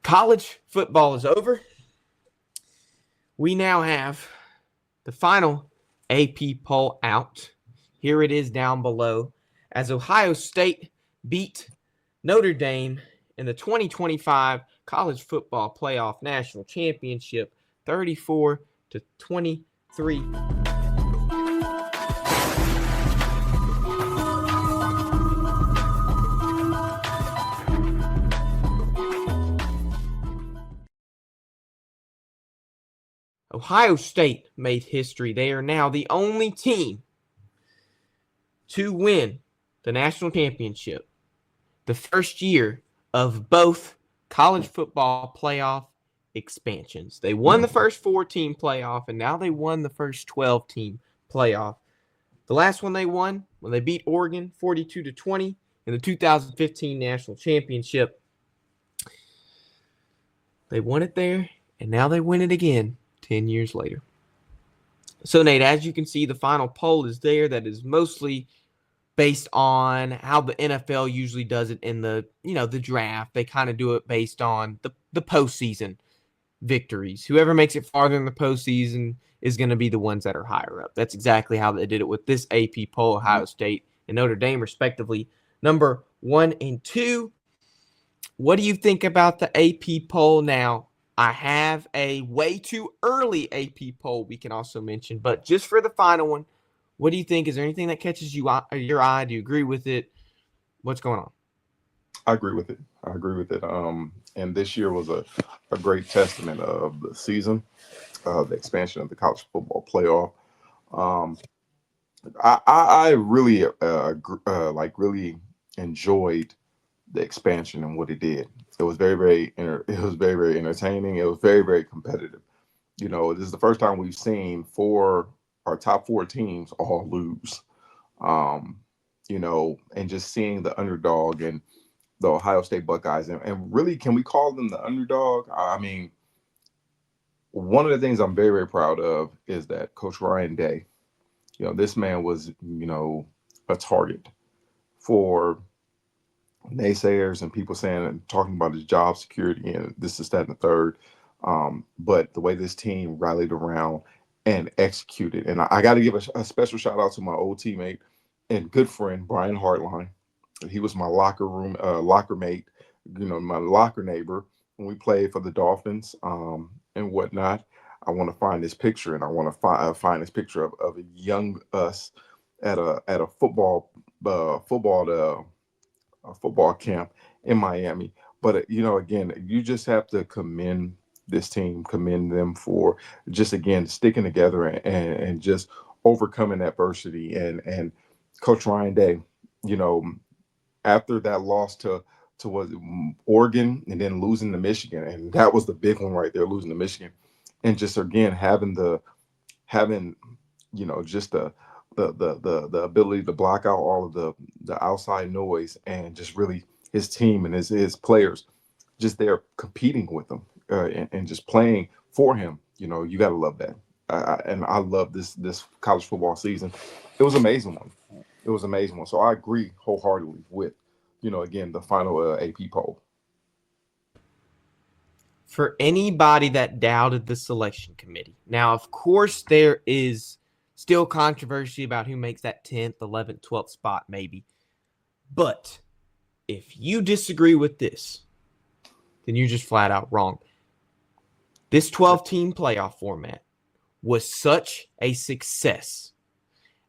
College football is over. We now have the final AP poll out. Here it is down below. As Ohio State beat Notre Dame in the 2025 College Football Playoff National Championship, 34-23. Ohio State made history. They are now the only team to win the national championship the first year of both college football playoff expansions. They won the first 4-team playoff, and now they won the first 12-team playoff. The last one they won when they beat Oregon 42-20 in the 2015 national championship. They won it there, and now they win it again 10 years later. So, Nate, as you can see, the final poll is there. That is mostly based on how the NFL usually does it in the draft. They kind of do it based on the postseason victories. Whoever makes it farther in the postseason is going to be the ones that are higher up. That's exactly how they did it with this AP poll. Ohio State and Notre Dame, respectively, number 1 and 2. What do you think about the AP poll now? I have a way too early AP poll we can also mention, but just for the final one, what do you think? Is there anything that catches your eye? Do you agree with it? What's going on? I agree with it. And this year was a great testament of the season, the expansion of the college football playoff. I really really enjoyed the expansion and what it did. It was very entertaining. It was very competitive. This is the first time we've seen our top 4 teams all lose. And just seeing the underdog and the Ohio State Buckeyes, and really, can we call them the underdog? I mean, one of the things I'm very proud of is that Coach Ryan Day, this man was, a target for naysayers and people saying and talking about his job security and this, that, and the third. But the way this team rallied around and executed, and I got to give a special shout out to my old teammate and good friend Brian Hartline. He was my locker mate, my locker neighbor when we played for the Dolphins and whatnot. I want to find this picture, and I want to find this picture of a young us at a football camp in Miami. But again, you just have to commend this team, commend them for just again sticking together and just overcoming adversity. And Coach Ryan Day, after that loss to was Oregon and then losing to Michigan, and that was the big one right there, losing to Michigan, and just again having just the ability to block out all of the outside noise, and just really his team and his players just there competing with him and just playing for him. You got to love that. And I love this college football season. It was an amazing one. So I agree wholeheartedly with, again, the final AP poll. For anybody that doubted the selection committee, now, of course, there is still controversy about who makes that 10th, 11th, 12th spot, maybe. But if you disagree with this, then you're just flat out wrong. This 12-team playoff format was such a success.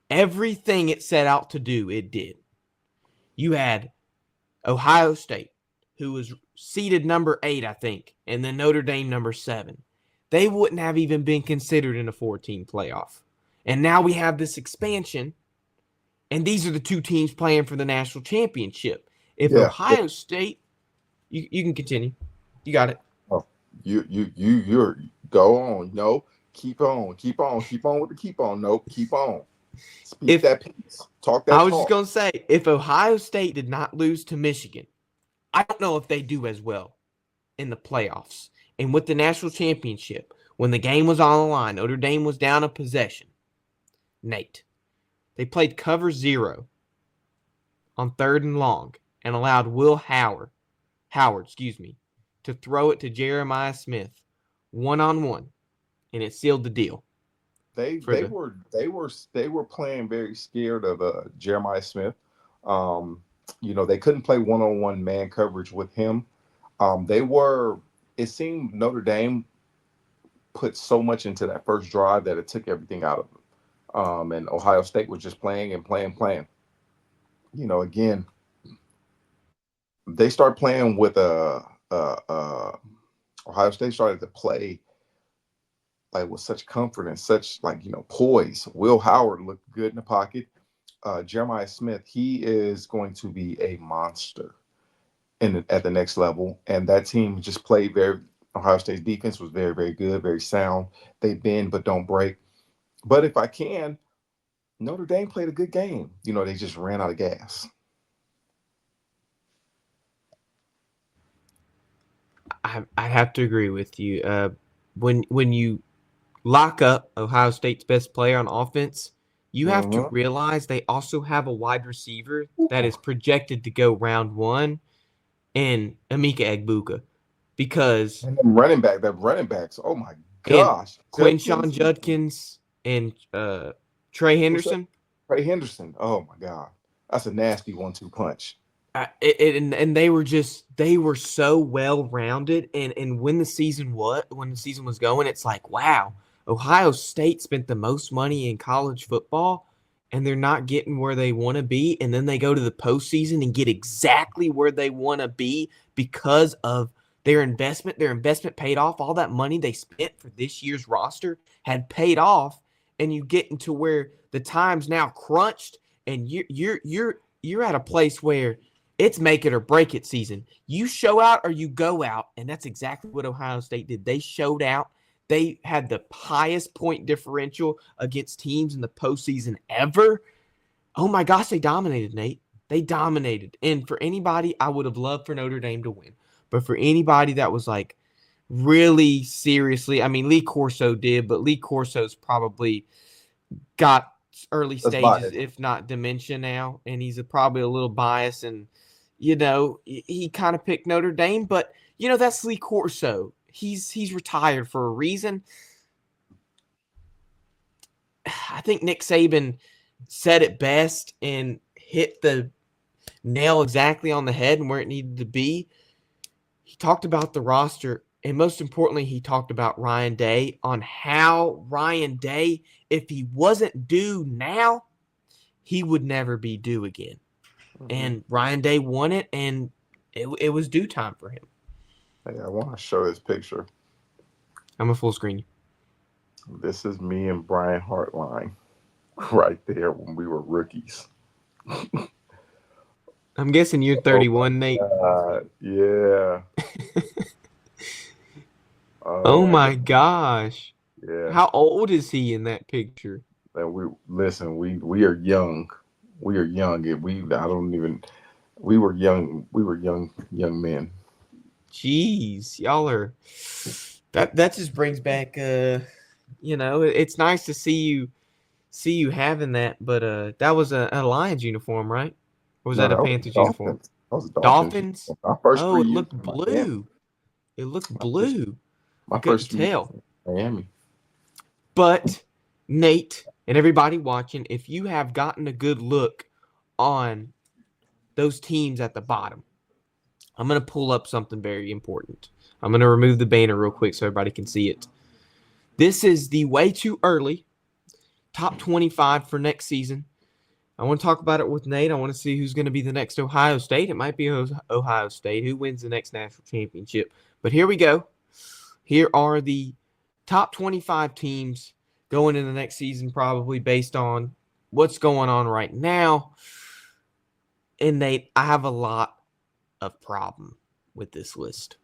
Everything it set out to do, it did. You had Ohio State, who was seeded number 8, I think, and then Notre Dame number 7. They wouldn't have even been considered in a 14 playoff. And now we have this expansion, and these are the 2 teams playing for the national championship. If Ohio State, you can continue. You got it. Oh, you're go on. No, keep on with the keep on. No, keep on. Speak that piece. Talk that talk. I was just going to say, if Ohio State did not lose to Michigan, I don't know if they do as well in the playoffs. And with the national championship, when the game was on the line, Notre Dame was down a possession. Nate, they played cover 0 on 3rd and long and allowed Will Howard, to throw it to Jeremiah Smith one-on-one, and it sealed the deal. They were playing very scared of Jeremiah Smith. They couldn't play one-on-one man coverage with him. It seemed Notre Dame put so much into that first drive that it took everything out of them. And Ohio State was just playing and playing. Again, they start playing with Ohio State started to play like with such comfort and such poise. Will Howard looked good in the pocket. Jeremiah Smith, he is going to be a monster at the next level. And that team just played Ohio State's defense was very, very good, very sound. They bend but don't break. But if I can, Notre Dame played a good game. They just ran out of gas. I have to agree with you. When you lock up Ohio State's best player on offense, you have to realize they also have a wide receiver that is projected to go round 1 in Emeka Egbuka. Because and running backs, oh my gosh. Quinshon Judkins and Trey Henderson. Trey Henderson, oh my God. That's a nasty 1-2 punch. And they were so well rounded, and when the season was going, it's like, wow, Ohio State spent the most money in college football, and they're not getting where they want to be, and then they go to the postseason and get exactly where they want to be because of their investment. Their investment paid off. All that money they spent for this year's roster had paid off, and you get into where the time's now crunched, and you're at a place where it's make it or break it season. You show out or you go out, and that's exactly what Ohio State did. They showed out. They had the highest point differential against teams in the postseason ever. Oh, my gosh, they dominated, Nate. They dominated. And for anybody, I would have loved for Notre Dame to win. But for anybody that was like really seriously, I mean, Lee Corso did, but Lee Corso's probably got early stages, if not dementia now, and he's probably a little biased, and he kind of picked Notre Dame, but that's Lee Corso. He's retired for a reason. I think Nick Saban said it best and hit the nail exactly on the head and where it needed to be. He talked about the roster, and most importantly, he talked about Ryan Day, on how Ryan Day, if he wasn't due now, he would never be due again. And Ryan Day won it, and it was due time for him. Hey, I want to show this picture. I'm a full screen. This is me and Brian Hartline right there when we were rookies. I'm guessing you're 31, Nate. Yeah. Oh my gosh. Yeah. How old is he in that picture? And we are young. We are young. We were young. We were young men. Jeez, y'all are. That just brings back. It's nice to see you having that, but that was a Lions uniform, right? Or was that a Panthers uniform? That was Dolphins. Oh, it looked blue. It looked blue. My first tell. Miami. But Nate and everybody watching, if you have gotten a good look on those teams at the bottom, I'm going to pull up something very important. I'm going to remove the banner real quick so everybody can see it. This is the way too early top 25 for next season. I want to talk about it with Nate. I want to see who's going to be the next Ohio State. It might be Ohio State. Who wins the next national championship? But here we go. Here are the top 25 teams going into the next season, probably based on what's going on right now. And Nate, I have a lot of problem with this list.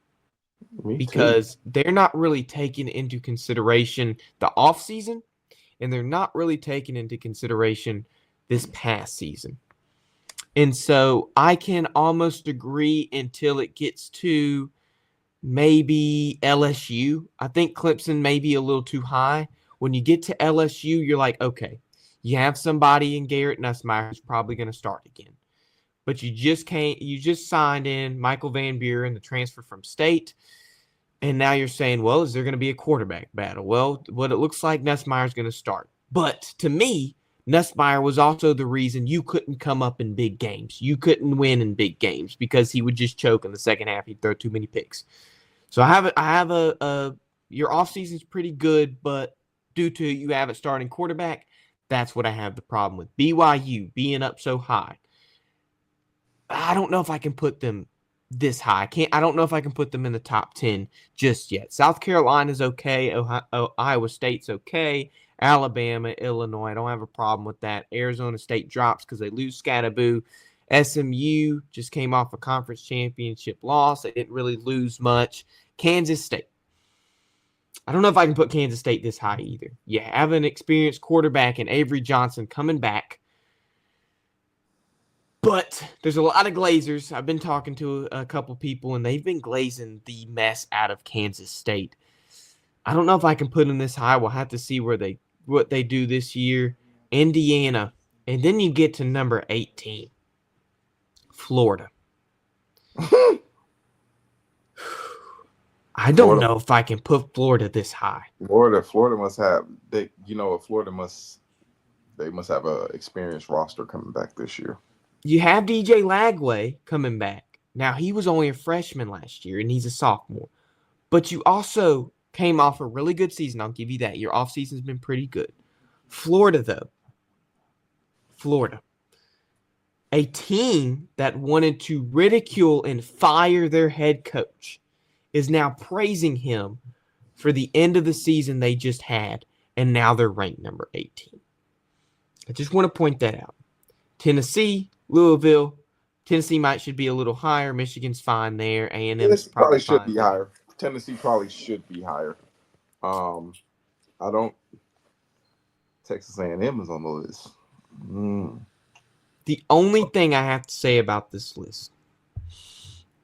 Because they're not really taking into consideration the offseason, and they're not really taking into consideration this past season. And so I can almost agree until it gets to maybe LSU. I think Clemson may be a little too high. When you get to LSU, you're like, okay, you have somebody in Garrett Nussmeier who's probably going to start again. but you just signed in Michael Van Buren, the transfer from State. And now you're saying, well, is there going to be a quarterback battle? Well, what it looks like, Nussmeier's going to start. But to me, Nussmeier was also the reason you couldn't come up in big games. You couldn't win in big games because he would just choke in the second half. He'd throw too many picks. So I have your offseason's pretty good, but due to you have a starting quarterback, that's what I have the problem with. BYU being up so high. I don't know if I can put them this high. I don't know if I can put them in the top 10 just yet. South Carolina's okay. Iowa State's okay. Alabama, Illinois, I don't have a problem with that. Arizona State drops because they lose Scatterboo. SMU just came off a conference championship loss. They didn't really lose much. Kansas State. I don't know if I can put Kansas State this high either. You have an experienced quarterback in Avery Johnson coming back. But there's a lot of Glazers. I've been talking to a couple people, and they've been glazing the mess out of Kansas State. I don't know if I can put them this high. We'll have to see what they do this year. Indiana. And then you get to number 18, Florida. I don't know if I can put Florida this high. Florida must have they must have a experienced roster coming back this year. You have DJ Lagway coming back. Now, he was only a freshman last year, and he's a sophomore. But you also came off a really good season. I'll give you that. Your offseason's been pretty good. Florida, though. Florida. A team that wanted to ridicule and fire their head coach is now praising him for the end of the season they just had, and now they're ranked number 18. I just want to point that out. Tennessee, Louisville. Tennessee should be a little higher. Michigan's fine there. A&M probably should be higher. Tennessee probably should be higher. Texas A&M is on the list. The only thing I have to say about this list,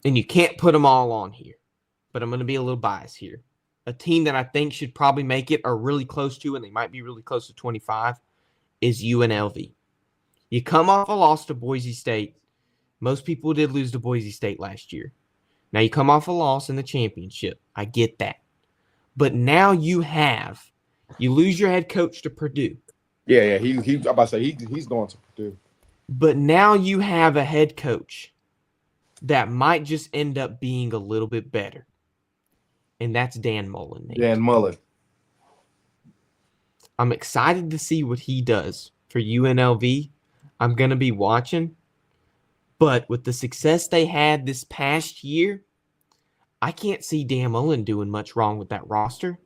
and you can't put them all on here, but I'm going to be a little biased here. A team that I think should probably make it or really close to, and they might be really close to 25, is UNLV. You come off a loss to Boise State. Most people did lose to Boise State last year. Now you come off a loss in the championship. I get that. But now you lose your head coach to Purdue. Yeah. I'm about to say he's going to Purdue. But now you have a head coach that might just end up being a little bit better. And that's Dan Mullen. Dan Mullen. I'm excited to see what he does for UNLV. I'm going to be watching. But with the success they had this past year, I can't see Dan Mullen doing much wrong with that roster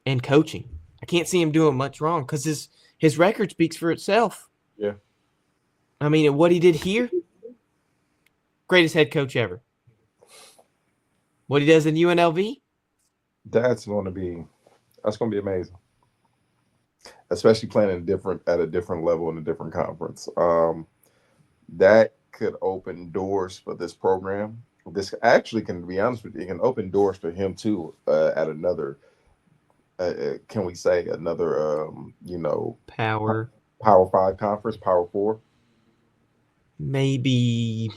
and coaching. I can't see him doing much wrong because his record speaks for itself. Yeah. I mean, what he did here, greatest head coach ever. What he does in UNLV, that's going to be amazing. Especially playing at a different level in a different conference. That could open doors for this program. This actually, can be honest with you, it can open doors for him too at another. Can we say another? Power 5 conference, Power 4. Maybe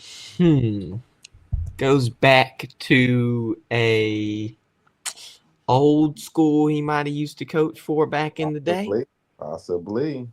goes back to a old school he might have used to coach for back in the day. Possibly.